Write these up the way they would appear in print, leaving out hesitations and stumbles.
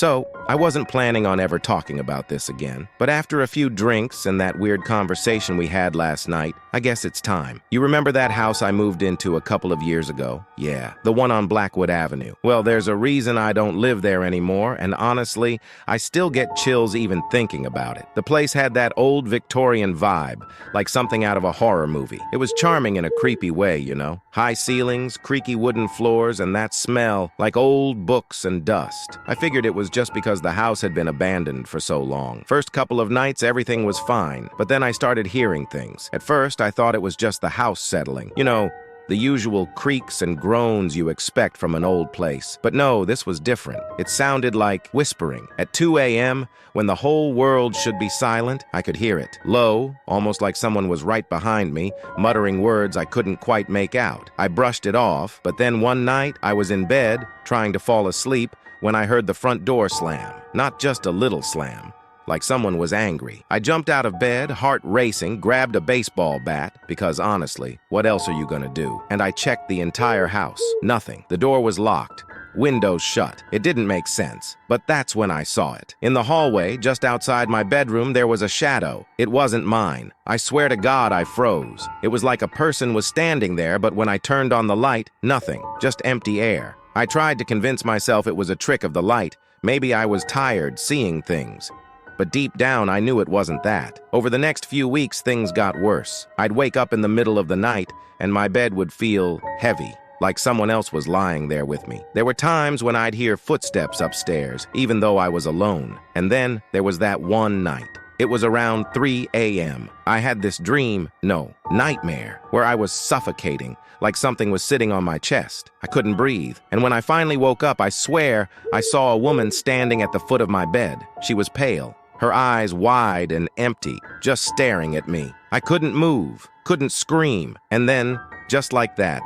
So, I wasn't planning on ever talking about this again, but after a few drinks and that weird conversation we had last night, I guess it's time. You remember that house I moved into a couple of years ago? Yeah, the one on Blackwood Avenue. Well, there's a reason I don't live there anymore, and honestly, I still get chills even thinking about it. The place had that old Victorian vibe, like something out of a horror movie. It was charming in a creepy way, you know? High ceilings, creaky wooden floors, and that smell, like old books and dust. I figured it was just because the house had been abandoned for so long. First couple of nights, everything was fine, but then I started hearing things. At first, I thought it was just the house settling. You know, the usual creaks and groans you expect from an old place. But no, this was different. It sounded like whispering. At 2 a.m., when the whole world should be silent, I could hear it. Low, almost like someone was right behind me, muttering words I couldn't quite make out. I brushed it off, but then one night, I was in bed, trying to fall asleep, when I heard the front door slam. Not just a little slam, like someone was angry. I jumped out of bed, heart racing, grabbed a baseball bat, because honestly, what else are you gonna do? And I checked the entire house. Nothing. The door was locked. Windows shut. It didn't make sense. But that's when I saw it. In the hallway, just outside my bedroom, there was a shadow. It wasn't mine. I swear to God, I froze. It was like a person was standing there, but when I turned on the light, nothing. Just empty air. I tried to convince myself it was a trick of the light. Maybe I was tired, seeing things. But deep down, I knew it wasn't that. Over the next few weeks, things got worse. I'd wake up in the middle of the night, and my bed would feel heavy, like someone else was lying there with me. There were times when I'd hear footsteps upstairs, even though I was alone. And then there was that one night. It was around 3 a.m. I had this nightmare, where I was suffocating, like something was sitting on my chest. I couldn't breathe. And when I finally woke up, I swear I saw a woman standing at the foot of my bed. She was pale, her eyes wide and empty, just staring at me. I couldn't move, couldn't scream, and then, just like that,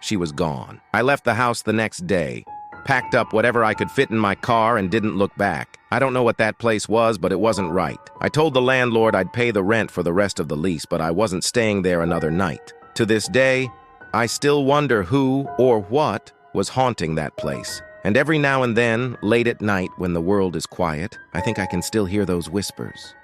she was gone. I left the house the next day, packed up whatever I could fit in my car, and didn't look back. I don't know what that place was, but it wasn't right. I told the landlord I'd pay the rent for the rest of the lease, but I wasn't staying there another night. To this day, I still wonder who or what was haunting that place. And every now and then, late at night when the world is quiet, I think I can still hear those whispers.